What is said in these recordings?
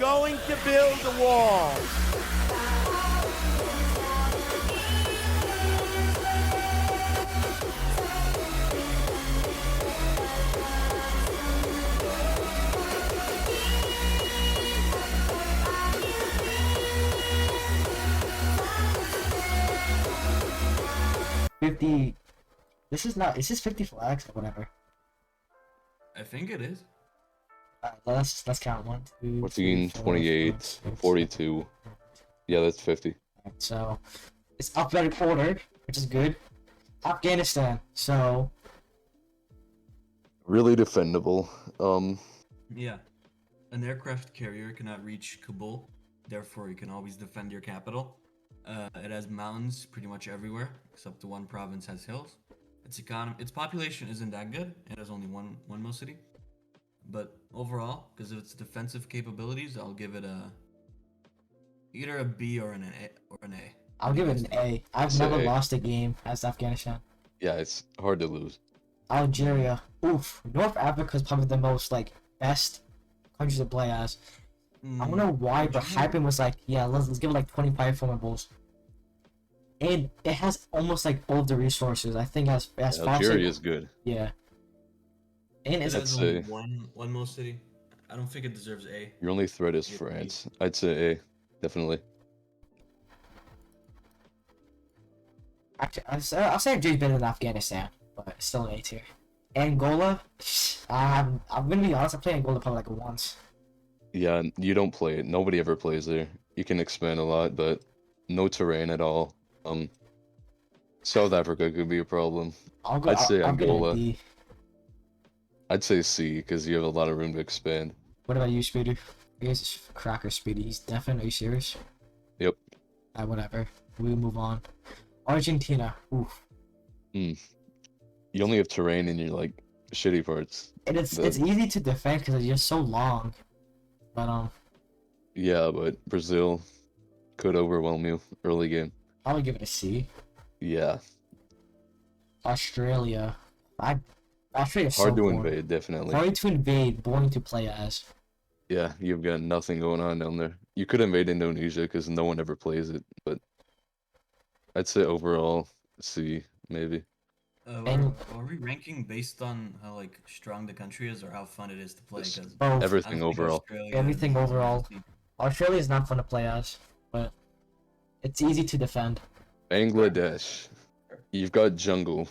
going to build a wall. This is not. Is this 50 flags or whatever? I think it is. Let's count 1, 2, 14, 3, 4, 28, 5, 6, 42. Yeah, that's 50. Alright, so it's alphabetical order, which is good. Afghanistan. So Really defendable. Yeah. An aircraft carrier cannot reach Kabul, therefore you can always defend your capital. It has mountains pretty much everywhere, except the one province has hills. Its population isn't that good. It has only one most city. But overall, because of its defensive capabilities, I'll give it either a B or an A. I'll give it an A. I've Say never A. lost a game as Afghanistan. Yeah, it's hard to lose. Algeria. Oof. North Africa is probably the most best countries to play as. I don't know why, but Hyphen was like, yeah, let's give it 25 formables. And it has almost all of the resources. I think it has Algeria is good. Yeah. And It it's has only one most city. I don't think it deserves A. Your only threat is France. I'd say A, definitely. Actually, I'll say Algeria's better than Afghanistan, but it's still an A tier. Angola, I'm gonna be honest, I played Angola probably once. Yeah, you don't play it. Nobody ever plays there. You can expand a lot, but no terrain at all. South Africa could be a problem. I'd say I'll give it a Angola. D. I'd say C because you have a lot of room to expand. What about you, Speedy? I guess it's Cracker Speedy. He's definitely. Are you serious? Yep. Whatever. We'll move on. Argentina. Oof. You only have terrain in your shitty parts. And it's easy to defend because it's just so long. But Yeah, but Brazil could overwhelm you early game. I would give it a C. Yeah. Australia. Australia's Hard so to boring. invade, definitely. Hard to invade, boring to play as. Yeah, you've got nothing going on down there. You could invade Indonesia because no one ever plays it, but I'd say overall C, maybe. Are we ranking based on how strong the country is or how fun it is to play? Because Both. Everything overall. Everything overall. Australia is not fun to play as, but it's easy to defend. Bangladesh. You've got jungle,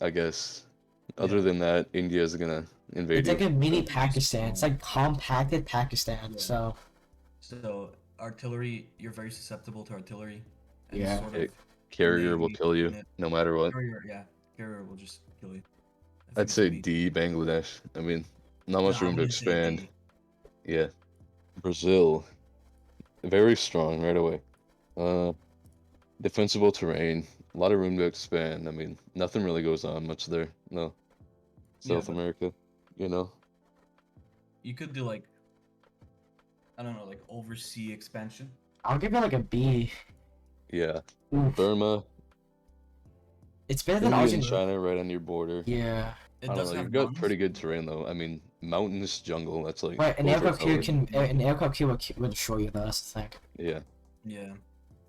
I guess. Other than that, India's gonna invade It's like you. a mini Pakistan. It's like compacted Pakistan. Yeah. So artillery, you're very susceptible to artillery. And Yeah. sort of Carrier will navy kill you unit. no matter what. Carrier will just kill you. I I'd think say it's B. D, Bangladesh. I mean, not much No, room I'm to gonna say expand. D. Yeah. Brazil. Very strong right away. Defensible terrain. A lot of room to expand. I mean, nothing really goes on much there. No. South but- America, you know? You could do I don't know, oversea expansion. I'll give it a B. Yeah. Oof. Burma, It's better than India and Argentina. China right on your border. Yeah. It I don't does know, have you've got mountains. pretty good terrain though. I mean, mountainous jungle, that's Right, an those are aircraft carrier covered. an aircraft carrier will destroy you though. That's the thing. Yeah. Yeah.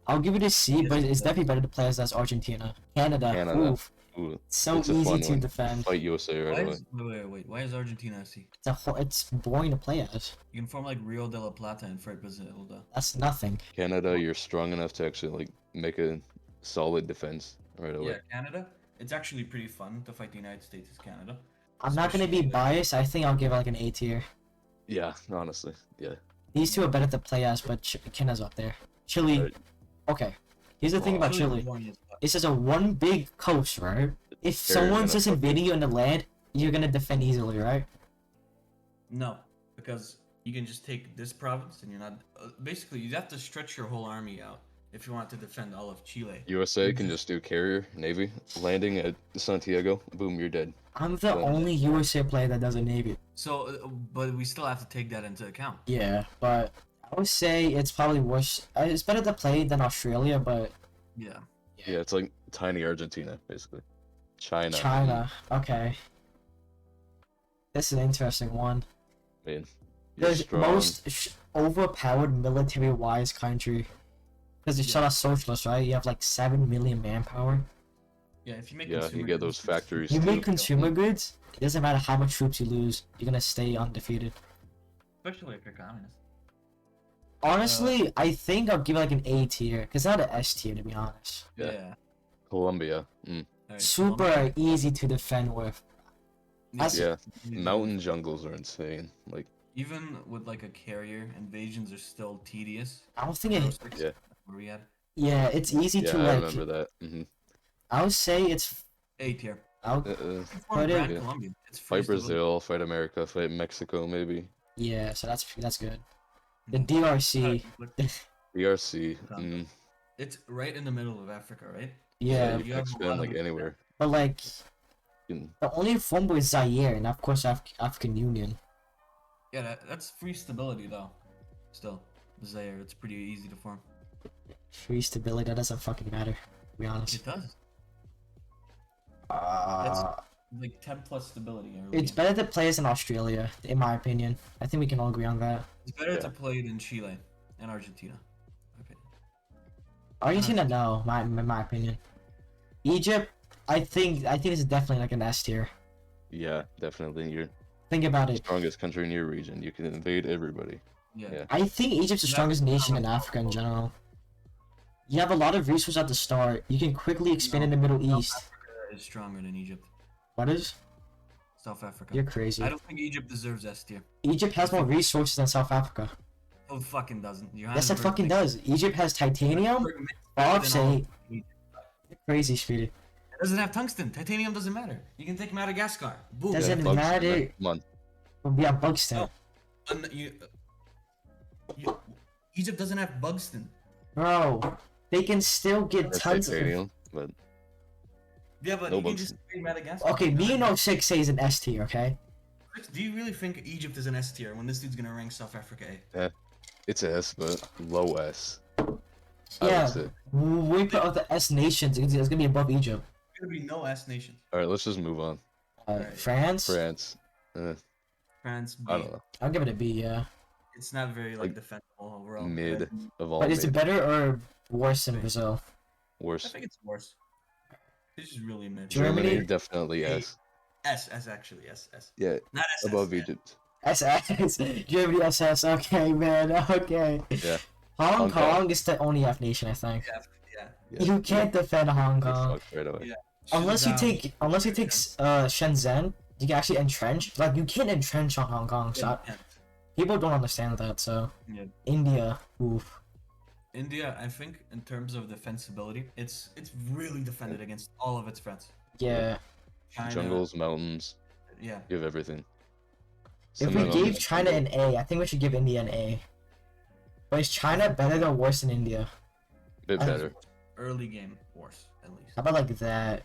I'll give it a C, Yes, but it it's does. definitely better to play as Argentina. Canada. Canada. Oof. Ooh, So it's a easy fun to one. defend. Fight USA right away. Wait. Why is Argentina a C? It's boring to play as. You can form Rio de la Plata and fight Brazil. That's nothing. Canada, you're strong enough to actually make a solid defense right away. Yeah, Canada. It's actually pretty fun to fight the United States as Canada. I'm not gonna be Especially, biased. I think I'll give it an A tier. Yeah, honestly. Yeah. These two are better to play as, but Canada's up there. Chile. Right. Okay. Here's the thing about Chile's Chile. boring as fuck. It's just a one big coast, right? If Carrier's someone's gonna just fuck invading you in the land, you're gonna defend easily, right? No, because you can just take this province and you're not. Basically, you have to stretch your whole army out if you want to defend all of Chile. USA can just do carrier, navy, landing at Santiago, boom, you're dead. I'm the But- only USA player that does a navy. So, but we still have to take that into account. Yeah, but I would say it's probably worse. It's better to play than Australia, but Yeah. Yeah, it's like tiny Argentina, basically. China. China. Okay. This is an interesting one. Man. You're The strong. most overpowered military-wise country. Because it's not a socialist, right? You have like 7 million manpower. Yeah, if you make Yeah, consumer you get goods, those factories You too. make consumer goods, it doesn't matter how much troops you lose, you're gonna stay undefeated. especially if you're communist. Honestly, I think I'll give it like an A tier, because not an S tier to be honest. Yeah. Colombia. Alright, Super Colombia. easy to defend with. As- Yeah. Easy to Mountain jungles are insane. Like, Even with like a carrier, invasions are still tedious. I don't think Euro it. 6, Yeah. Where we at? Yeah, it's easy yeah, to I like. remember that. I would say it's. A tier. I'll, Uh, But it- Grand yeah. Colombia. It's free fight stability. Brazil, fight America, fight Mexico, maybe. yeah, so that's good. The Mhm. DRC. DRC. It's right in the middle of Africa, right? Yeah, you you can have a expand lot like of- anywhere. but like You can, the only form was Zaire, and of course African Union. Yeah, that's free stability though. Still, Zaire, it's pretty easy to form. Free stability, that doesn't fucking matter, to be honest. It does. Uh, Like 10 plus stability. it's better to play as in Australia, in my opinion. I think we can all agree on that. It's better Yeah. to play it in Chile and Argentina. Okay. Argentina, no, in my opinion. Egypt, I think this is definitely like an S tier. yeah, definitely. You're Think about the it. strongest country in your region. You can invade everybody. Yeah. Yeah. I think Egypt's the That- strongest nation in Africa in general. You have a lot of resources at the start. You can quickly expand in the Middle East. Africa is stronger than Egypt. What is? South Africa. You're crazy. I don't think Egypt deserves S tier. Egypt has more resources than South Africa. Oh, it fucking doesn't. Yes, it fucking does. Egypt has titanium, bauxite. You're crazy, Speedy. It doesn't have tungsten. Titanium doesn't matter. You can take Madagascar. Boom. Doesn't Bugs, matter. man. Come on. We have Buxton. Oh. Egypt doesn't have Bugston. Bro, they can still get That's tons of... titanium, but Yeah, but No you can Bugston. just take Madagascar. Okay, me and 06 says an S tier, okay? Do you really think Egypt is an S tier when this dude's gonna rank South Africa A? it's a S, but low S. I Yeah. would say. When we put out the S nations, it's gonna be above Egypt. There's gonna be no S nations. All right, let's just move on. Alright. France? France. France, B. I don't know. I'll give it a B, yeah. It's not very like Like, defensible overall. Mid but of all. But is it mid. better or worse than Brazil? I Worse? think it's worse. It's just really mid. Germany? Germany definitely S. S actually, S. Yeah, Not S. above yeah. Egypt. SS. Germany SS. Okay, man. Okay. Yeah. Hong Hong Kong Kong. is the only F nation, I think. Yeah. Yeah. You can't defend Hong You're Kong fucked right away. Yeah. unless you Shenzhen. take Shenzhen. You can actually entrench. Like you can't entrench on Hong Kong. So Yeah. people don't understand that. So Yeah. India. Oof. India, I think, in terms of defensibility, it's really defended against all of its threats. Yeah. China, Jungles, mountains, Yeah. you have everything. If we Someone gave else- China an A, I think we should give India an A. But is China better or worse than India? bit I- better. Early game, worse, at least. How about like that?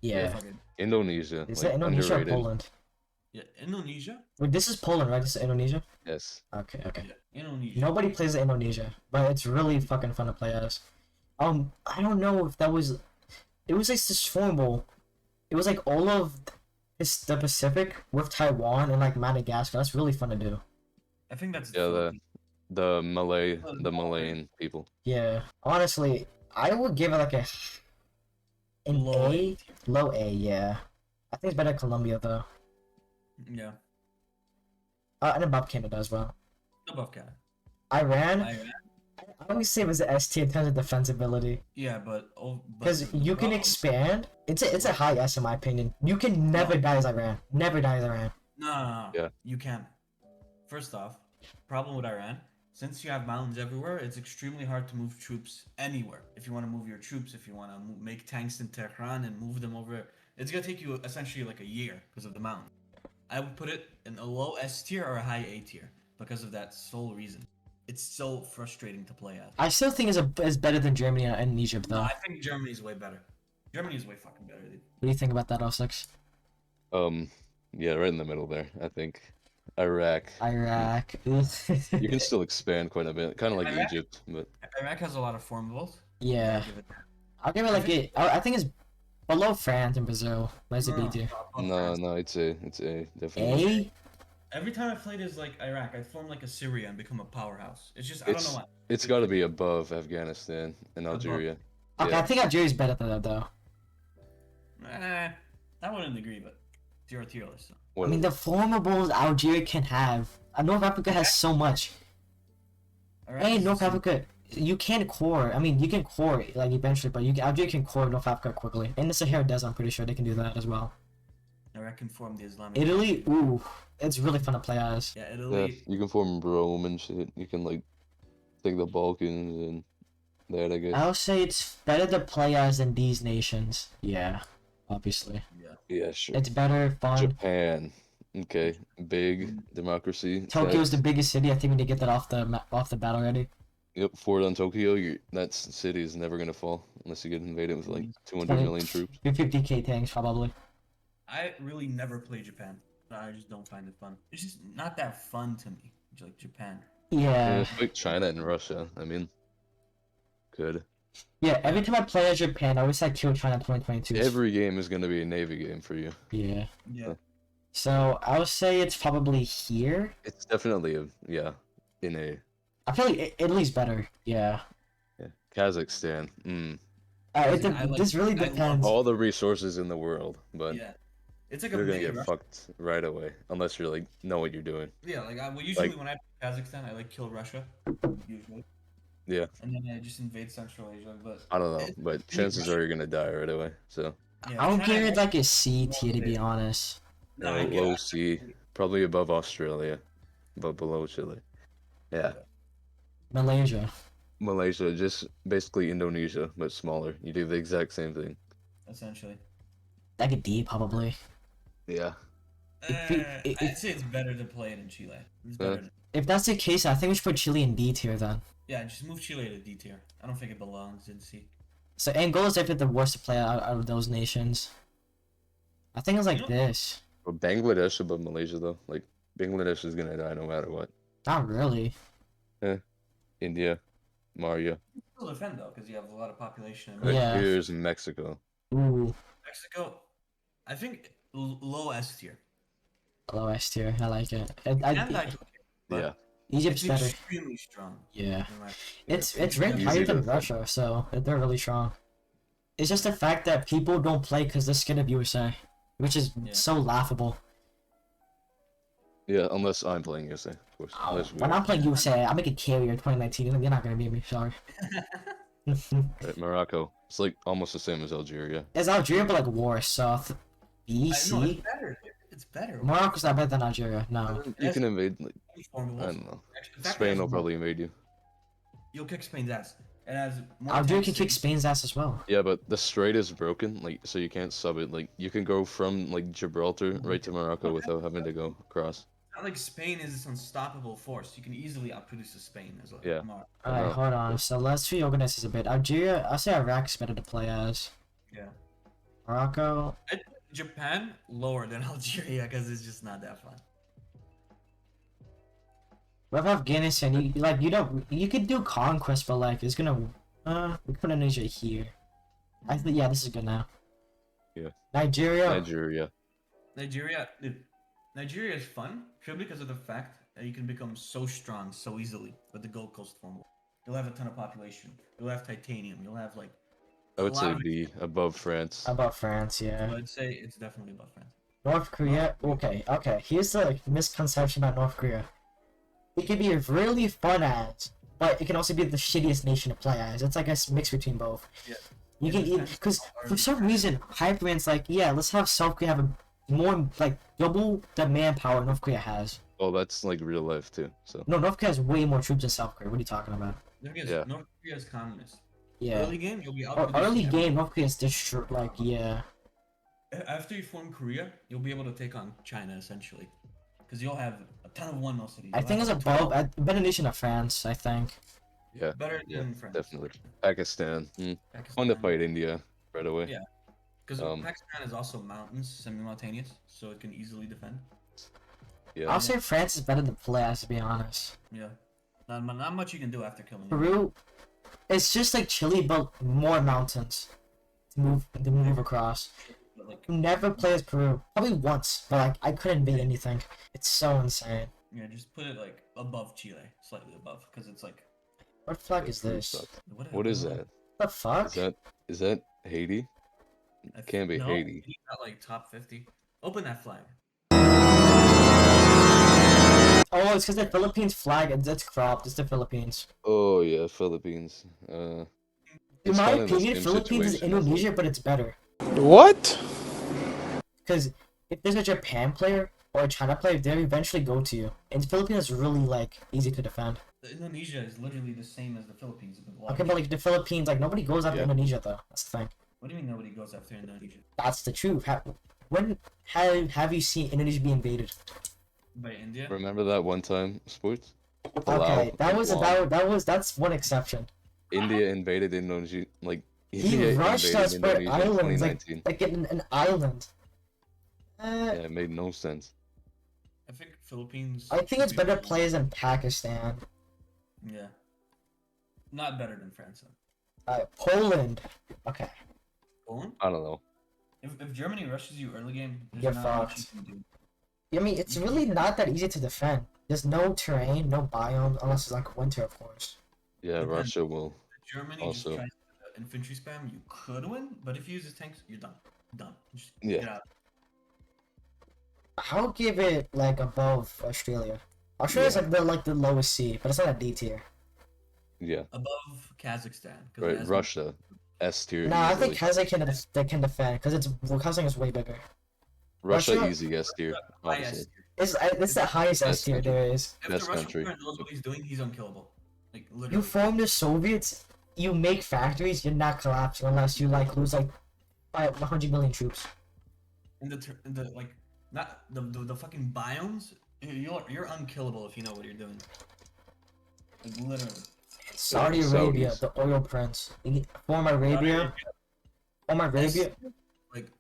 Yeah. Fucking- Indonesia, Is like, it Indonesia underrated. or Poland? Yeah, Indonesia? Wait, this is Poland, right? This is Indonesia? Yes. Okay, okay. Yeah, Indonesia. Nobody plays in Indonesia, but it's really fucking fun to play as. I don't know if that was... It was like this formal. It was like all of the Pacific with Taiwan and like Madagascar. That's really fun to do. I think that's Yeah, the Malayan people. Yeah. Honestly, I would give it like an Low A. Low A, yeah. I think it's better than Colombia though. Yeah. And above Canada as well. Above Canada. Iran, Iran. I always say it was the S tier in terms of defensibility. Yeah, but Because you can expand. It's a high S in my opinion. You can never die as Iran. Never die as Iran. No. Yeah. You can. First off, problem with Iran, since you have mountains everywhere, it's extremely hard to move troops anywhere. If you want to move your troops, if you want to make tanks in Tehran and move them over, it's gonna take you essentially like a year because of the mountain. I would put it in a low S tier or a high A tier because of that sole reason. It's so frustrating to play as. I still think it's better than Germany and Egypt though. No, I think Germany's way better. Germany's way fucking better, dude. What do you think about that, 06? Yeah, right in the middle there. I think Iraq. Iraq. You can still expand quite a bit, kind of like Iraq? Egypt, but Iraq has a lot of formables. Yeah. Give it that. I'll give it like a. I think it's below France and Brazil. But it's a B No, tier. above France. no, it's A, definitely. A? Every time I played as like Iraq, I'd form like a Syria and become a powerhouse. It's just I don't know It's why. it's got to be above Afghanistan and Above. Algeria. Okay, Yeah. I think Algeria's better than that though. I wouldn't agree, but it's your tier list. So. I mean, the formables Algeria can have. North Africa has so much. Iraq Hey, is North the same- Africa, you can core. I mean, you can core like eventually, but Algeria can core North Africa quickly. And the Sahara Desert, I'm pretty sure they can do that as well. Iraq can form the Islamic. Italy, ooh, it's really fun to play as. Yeah, Yeah, Italy. you can form Rome and shit. You can like take the Balkans and that, I guess. I'll say it's better to play as in these nations. Yeah, obviously. Yeah. Yeah, sure. It's better, fun. Japan. Okay, big democracy. Tokyo's the tax. biggest city. I think we need to get that off the bat already. Yep, fort on Tokyo. That city is never gonna fall unless you get invaded with like 200 million troops. 50k tanks probably. I really never play Japan. I just don't find it fun. It's just not that fun to me. Like Japan. Yeah, Yeah. it's like China and Russia. I mean, good. Yeah, every time I play as Japan, I always say kill China 2022. Every game is gonna be a Navy game for you. Yeah. Yeah. So I would say it's probably here. It's definitely in a I feel like Italy's better. Yeah. Kazakhstan. This really I love depends. All the resources in the world, but Yeah. It's like a you're gonna mini get Russia. fucked right away unless you're like know what you're doing. Yeah, like usually when I play Kazakhstan, I like kill Russia. Usually. Yeah. And then I just invade Central Asia, but I don't know, but chances are you're gonna die right away. So yeah, I don't China- give it like a C tier to be honest. No, I get low it. C, probably above Australia, but below Chile. Yeah. Malaysia. Malaysia, just basically Indonesia, but smaller. You do the exact same thing. essentially. Like a D probably. Yeah. I'd say it's better to play it in Chile. It's better. If that's the case, I think we should put Chile in D tier then. Yeah, just move Chile to D tier. I don't think it belongs in C. So Angola is definitely the worst to play out of those nations. I think it's like You know- this. But Bangladesh above Malaysia though. Like Bangladesh is gonna die no matter what. Not really. India, Maria. Still defend though, because you have a lot of population. Right Yeah. here's Mexico. Ooh, Mexico, I think low S tier. low S tier. I like it. And I but Yeah. Egypt's it's better. extremely strong. Yeah. in my- It's ranked Easy higher to than defend. Russia, so they're really strong. It's just the fact that people don't play because they're scared of USA, which is Yeah. so laughable. Yeah, unless I'm playing USA, of course. Unless we When are. I'm playing USA, I make a carrier in 2019. They're not gonna beat me. Sorry. Right, Morocco. It's like almost the same as Algeria. It's Algeria, but like worse. So B, No, C. it's better. It's better. Morocco's not better than Algeria. No. You can invade like Formula. I don't know. Actually, in fact, Spain it has will more- probably invade you. You'll kick Spain's ass. It has more. Algeria tank can kick cities. Spain's ass as well. Yeah, but the strait is broken, like so you can't sub it. Like you can go from like Gibraltar right to Morocco without having to go across. It's not like Spain is this unstoppable force. You can easily outproduce a Spain as well. Yeah. Alright, Uh-huh. hold on. So let's reorganize this a bit. Algeria, I'll say Iraq's better to play as. Yeah. Morocco, Japan lower than Algeria because it's just not that fun. what about Afghanistan? You could do conquest, but like it's gonna we put Indonesia here. I think yeah, this is good now. Yeah. Nigeria. Nigeria. Nigeria is fun purely because of the fact that you can become so strong so easily with the Gold Coast formula. You'll have a ton of population. You'll have titanium. You'll have like. I would a lot say of- B above France. How about France? Yeah. I'd say it's definitely above France. North Korea. Okay. Here's the misconception about North Korea. It can be really fun as, but it can also be the shittiest nation to play as. It's like a mix between both. Yeah. You It can depends because how hard for you some try. reason Hyperman's like, yeah, let's have South Korea have a more like double the manpower North Korea has. Oh, that's like real life too. So No, North Korea has way more troops than South Korea. What are you talking about? Yeah. North Korea is communist. Yeah. Early game, you'll be out. Or early game, North Korea's destroyed. Like, yeah. After you form Korea, you'll be able to take on China essentially, because you'll have a ton of one cities. I think it's above, better nation of France. I think. yeah, Better yeah, than France. definitely. Pakistan. Pakistan. Fun to fight India right away. Yeah. Because Um, Pakistan is also mountains, simultaneous, so it can easily defend. Yeah. I'll say France is better than play as, to be honest. Yeah. Not much you can do after killing it. Peru, it's just like Chile, but more mountains to move across. like Never play as Peru. Probably once, but like I couldn't beat anything. It's so insane. yeah, just put it like above Chile, slightly above, because it's like What flag Yeah, is Peru this? sucks. what? What is that? The fuck? Is that Haiti? Can't be no, Haiti. he's not like top 50. Open that flag. Oh, it's because the Philippines flag, it's cropped. It's the Philippines. Oh yeah, Philippines. In It's my kind of the opinion, same Philippines is situation as, like- Indonesia, but it's better. What? Because if there's a Japan player or a China player, they'll eventually go to you. And Philippines is really like easy to defend. Indonesia is literally the same as the Philippines. Okay, but like the Philippines, like nobody goes after Yeah. Indonesia though. That's the thing. What do you mean nobody goes after Indonesia? That's the truth. When have you seen Indonesia be invaded? By India? Remember that one time, sports? Okay, Palau, Guam. that's one exception. India invaded Indonesia. Like He India rushed invaded us for Indonesia in islands, 2019. like an island. Yeah, it made no sense. I think Philippines. I think it's better players in Pakistan. Yeah. Not better than France. Though. Poland. Okay. Poland? I don't know. If Germany rushes you early game, there's You're not much you fucked. can do. I mean, it's really not that easy to defend. There's no terrain, no biomes, unless it's like winter, of course. Yeah, But then- Russia will. If Germany Also- just tries to infantry spam, you could win, but if you use the tanks, you're done. Done. Just Yeah. get out. I'll give it like above Australia. Australia's Yeah. like the lowest C, but it's not a D tier. Yeah, Above Kazakhstan. 'Cause it right. has- Russia, S tier. No, I think easily. Kazakhstan they can defend because Kazakhstan is way bigger. Russia Russia- easy S tier. highest Obviously. tier. It's the highest S Best tier country. there is. If Best the Russian country. player knows what he's doing, he's unkillable. Like literally. You form the Soviets, you make factories, you're not collapsing unless you like lose like 100 million troops. in the like not the fucking biomes. You're unkillable if you know what you're doing. Like literally. Saudi Saudis. Arabia, the oil prince. Former Arabia. Former Arabia. Like,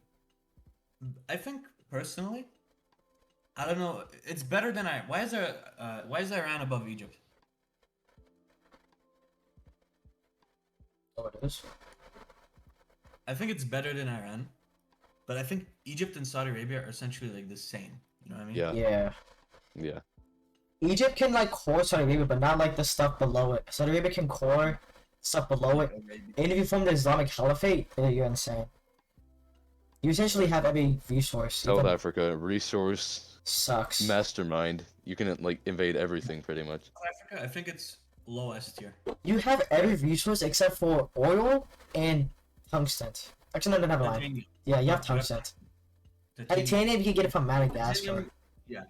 I think personally, I don't know. It's better than I. Why is Iran above Egypt? Oh, it is. I think it's better than Iran, but I think Egypt and Saudi Arabia are essentially like the same. You know what I mean? Yeah. Yeah. Yeah. Egypt can like core Saudi Arabia, but not like the stuff below it. Saudi Arabia can core stuff below it. And if you form the Islamic Caliphate, you're insane. You essentially have every resource. South even Africa, resource sucks. mastermind. You can like invade everything pretty much. South Africa, I think it's low S tier. You have every resource except for oil and tungsten. Actually, no, never mind. Titanium. Yeah, you have You have tungsten. Titanium. Titanium, you can get it from Madagascar. Titanium- Yeah.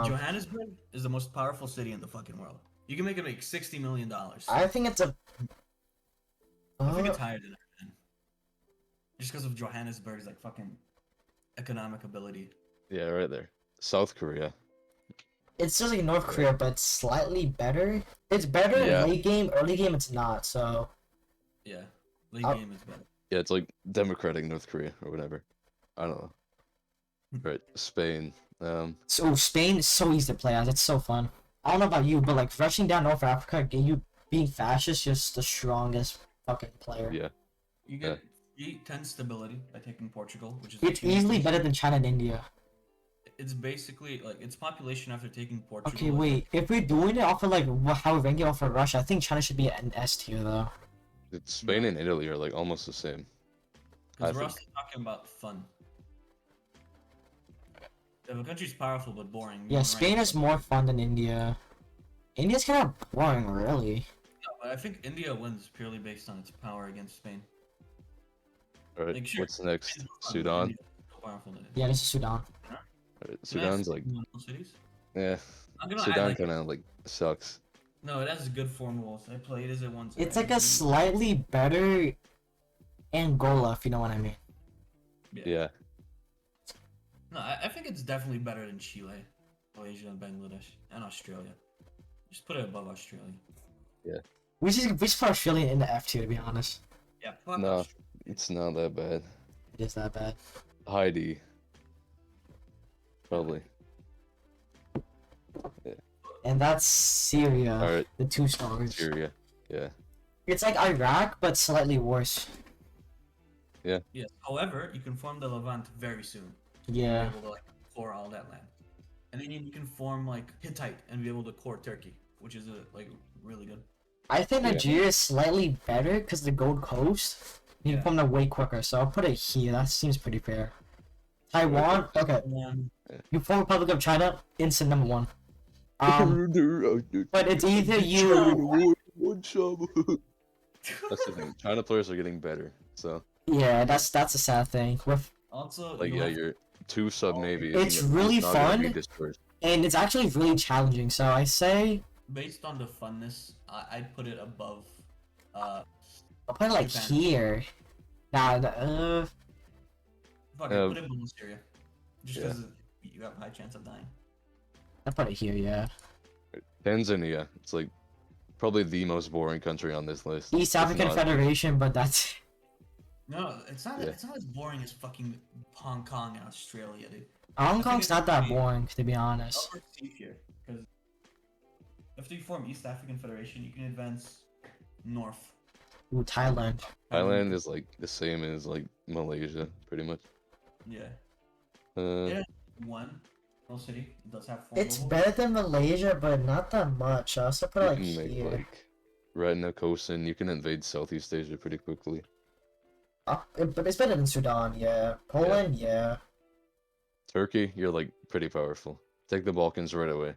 Johannesburg is the most powerful city in the fucking world. You can make it make $60 million. I think it's a. I think it's higher than Iran. Just because of Johannesburg's like fucking economic ability. Yeah, right there. South Korea. It's just like North Korea, but slightly better. It's better Yeah. in late game, early game it's not. So Yeah. Late Oh. game is better. Yeah, it's like democratic North Korea or whatever. I don't know. Right, Spain. Spain is so easy to play as. It's so fun. I don't know about you, but like rushing down North Africa, you being fascist, just the strongest fucking player. Yeah. You get 10 stability by taking Portugal, which is It's easily better than China and India. It's basically like its population after taking Portugal. Okay, is- wait. If we're doing it off of like how we're ranking off of Russia, I think China should be an S tier though. Spain and Italy are like almost the same. Because I we're think- also talking about fun. If a country's powerful but boring. Yeah, Spain is more fun than India. India's kind of boring, really. No, but I think India wins purely based on its power against Spain. Alright, Like, sure, what's next? Spain's more fun, but Sudan. India's more powerful than it. Yeah, this is Sudan. Alright, Sudan's like, cities. yeah. I'm gonna add, Sudan like, kind of like sucks. No, it has good form rules. I played as it once. It's like a slightly better Angola, if you know what I mean. Yeah. No, I think it's definitely better than Chile, Malaysia, and Bangladesh, and Australia. Just put it above Australia. We should put Australia in the F tier, to be honest. Yeah, fuck No. Australia. It's not that bad. It is that bad. Heidi. Probably. And that's Syria, Alright, the 2 stars. Syria. Yeah. It's like Iraq, but slightly worse. Yes. However, you can form the Levant very soon. Yeah. Be able to like core all that land, and then you can form like Hittite and be able to core Turkey, which is like really good. I think Yeah. Nigeria is slightly better because the Gold Coast. You can form them way quicker, so I'll put it here. That seems pretty fair. Taiwan, okay. You form Republic of China, instant number 1. But it's either you. That's the thing. China players are getting better, so Yeah, that's a sad thing. With Also, like you have your 2-sub navy. It's isn't- really is not gonna be fun. dispersed. and it's actually really challenging. So I say based on the funness, I'd put it above. I'll put it like Japan. here. Nah, Fuck it, put it below Syria, just because you have a high chance of dying. I'll put it here. Yeah. Tanzania. It's like probably the most boring country on this list. East if African not- Federation, but that's No, it's not. Yeah. It's not as boring as fucking Hong Kong and Australia, dude. Hong Kong's it's not that pretty- boring, to be honest. Upper C here, because after you form East African Federation, you can advance north. Ooh, Thailand. Thailand is like the same as like Malaysia, pretty much. Yeah. Uh, One. No city. It does have 4 It's levels. better than Malaysia, but not that much. I also put it you like can make here. like Retina Coast, and you can invade Southeast Asia pretty quickly. But it's better than Sudan, yeah. Poland, yeah. Turkey, you're like pretty powerful. Take the Balkans right away.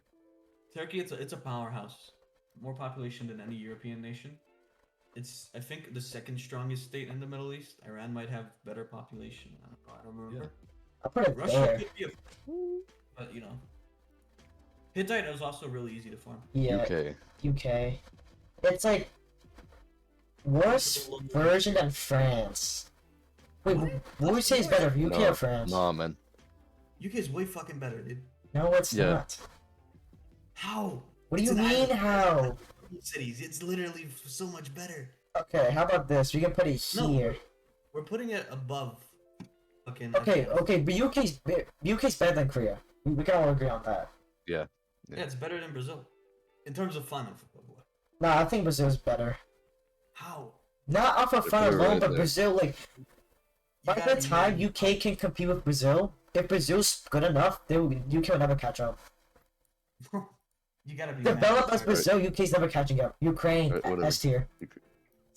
Turkey, it's a powerhouse. More population than any European nation. It's, I think, the second strongest state in the Middle East. Iran might have better population. I don't remember. I'll put it Russia there. could be a, but you know. Hittite is also really easy to farm. Yeah, UK. UK. It's like worse version than France. Wait, What? what would you say is better, UK No, or France? Nah, man. UK is way fucking better, dude. No, it's Yeah. not. How? What do It's you an mean, island. how? Cities. It's literally so much better. Okay, how about this? We can put it No. here. We're putting it above. Fucking. Okay, FPS. okay, but UK's better than Korea. We can all agree on that. Yeah, it's better than Brazil, in terms of fun. Nah, I think Brazil's better. How? Not off of They're fun right alone, but there. Brazil, like, by You the gotta time be- UK can compete with Brazil, if Brazil's good enough, UK will never catch up. You gotta be. Develop as mad. Brazil, UK's never catching up. Ukraine, Right, whatever. S tier.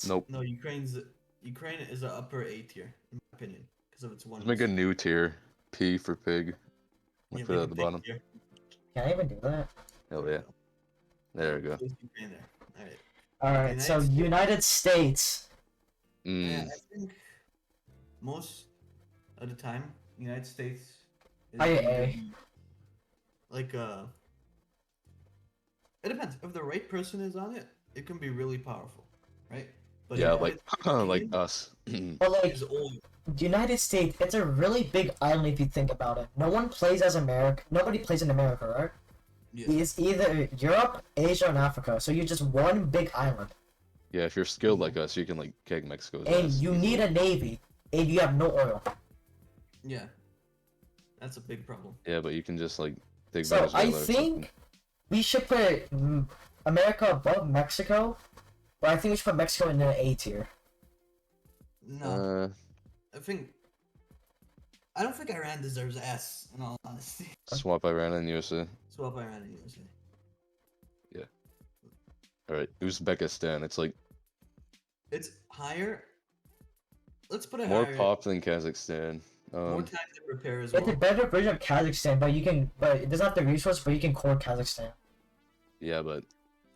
Nope. No, Ukraine is an upper A tier, in my opinion, because of its one. Let's make a new tier. P for pig. We'll put it at the bottom. Can I even do that? Hell yeah. There we go. Ukraine there. All right. Alright, so United States. Yeah, Mm, I think most of the time, United States is IA. either like it depends. If the right person is on it, it can be really powerful, right? But yeah, United like States us. But like, is old. United States, it's a really big island if you think about it. No one plays as America. Nobody plays in America, right? Yeah. It's either Europe, Asia, and Africa. So you're just one big island. Yeah, if you're skilled like us, you can like kick Mexico's And ass you easily. need a navy. And you have no oil. Yeah. That's a big problem. Yeah, but you can just like take So I Venezuela or something. think we should put America above Mexico. But I think we should put Mexico in the A tier. No, I don't think Iran deserves S. In all honesty, Swap Iran and USA. swap Iran and USA. Alright, Uzbekistan. It's like It's higher. Let's put it more higher. pop than Kazakhstan. More time to prepare as It's a well. better version of Kazakhstan, but it doesn't have the resource, but you can core Kazakhstan. Yeah, but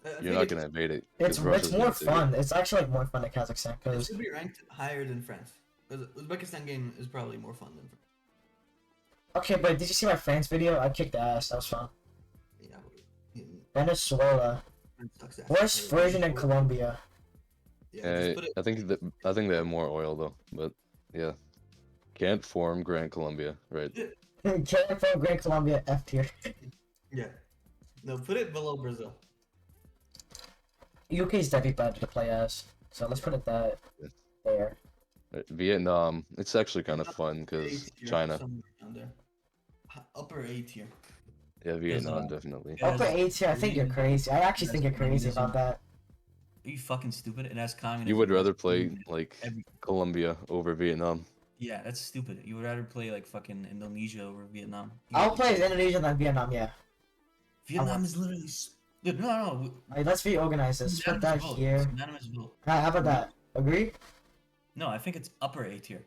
I you're think not it's- gonna invade it. It's 'cause Russia's more gonna take it. fun. It's actually like more fun than Kazakhstan It because should be ranked higher than France. Because Uzbekistan game is probably more fun than France. okay, but did you see my France video? I kicked ass. That was fun. Yeah, Venezuela, France sucks ass. worst version in Colombia. Yeah, just put it. I think they have more oil though, but yeah. Can't form Grand Colombia, right? Canada, Grand Colombia, F tier. Yeah. No, put it below Brazil. UK's definitely better to play as, so let's put it there. Right, Vietnam, it's actually kind of fun A because tier, China. somewhere down there. Upper A tier. Yeah, Vietnam definitely. Yeah. Upper A tier, I think you're crazy. I actually think you're crazy about that. Are you fucking stupid? It has communism. You would rather play like Every- Colombia over Vietnam. Yeah, that's stupid. You would rather play like fucking Indonesia over Vietnam. I'll play Indonesia than Vietnam. Yeah. Vietnam is literally. Dude, no. Alright, let's reorganize this. Put that here. Unanimous vote. How about that? Agree? No, I think it's upper A tier,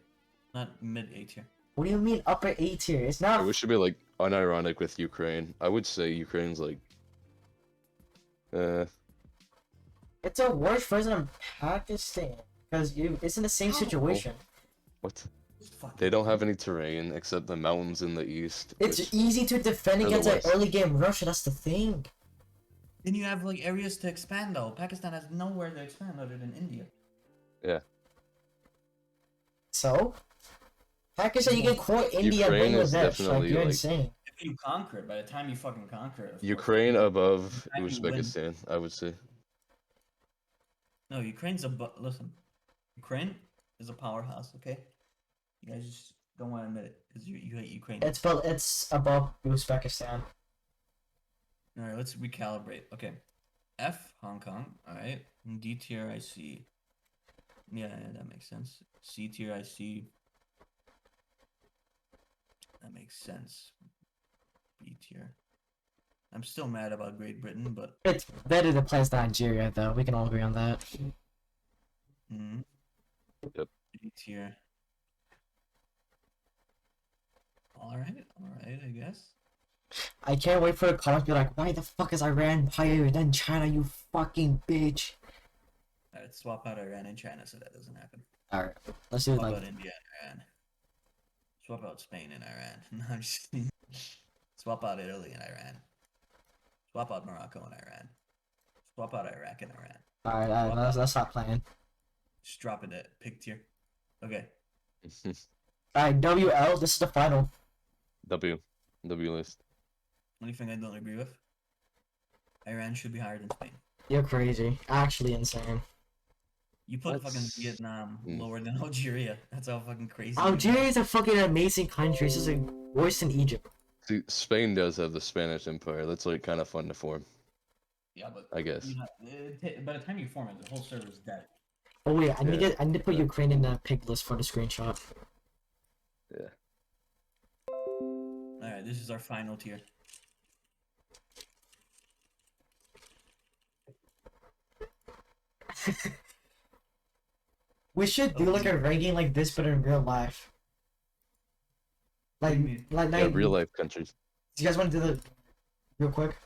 not mid A tier. What do you mean upper A tier? It's not. We should be like unironic with Ukraine. I would say Ukraine's like. It's a worse version of Pakistan because it's in the same situation. What? They don't have any terrain except the mountains in the east. It's easy to defend against an early game Russia. That's the thing. Then you have like areas to expand though. Pakistan has nowhere to expand other than India. Yeah. So, Pakistan, you can quote India and Ukraine is Bangladesh. Like definitely, you're like- insane. If you conquer it, by the time you fucking conquer it. of course. Ukraine above Time you win. Uzbekistan, I would say. No, Ukraine's listen. Ukraine is a powerhouse. Okay. You guys just don't want to admit it because you hate Ukraine. It's above Uzbekistan. All right, let's recalibrate. Okay, F Hong Kong. All right, D tier I see. Yeah, that makes sense. C tier I see. That makes sense. B tier. I'm still mad about Great Britain, but It's better to play as Nigeria, though. We can all agree on that. Yep. D tier. All right, I guess. I can't wait for the comments to be like, why the fuck is Iran higher than China, you fucking bitch? Alright, swap out Iran and China so that doesn't happen. Alright, let's do it Swap like... out India and Iran. Swap out Spain and Iran. No, I'm just kidding. Swap out Italy and Iran. Swap out Morocco and Iran. Swap out Iraq and Iran. Alright, let's stop playing. Just drop it at pig tier. Okay. Alright, WL, this is the final. W list. Anything I don't agree with? Iran should be higher than Spain. You're crazy. Actually insane. You put That's- fucking Vietnam lower than Algeria. That's how fucking crazy. Algeria is a fucking amazing country. It's just like worse than Egypt. See, Spain does have the Spanish Empire. That's like kind of fun to form, Yeah, but I guess. you know, by the time you form it, the whole server's dead. Oh wait, I need Yeah. to put Ukraine in the pig list for the screenshot. Yeah. Alright, this is our final tier. We should do like a ranking like this, but in real life. Like, do you mean? Yeah, real life countries. Do you guys want to do the real quick?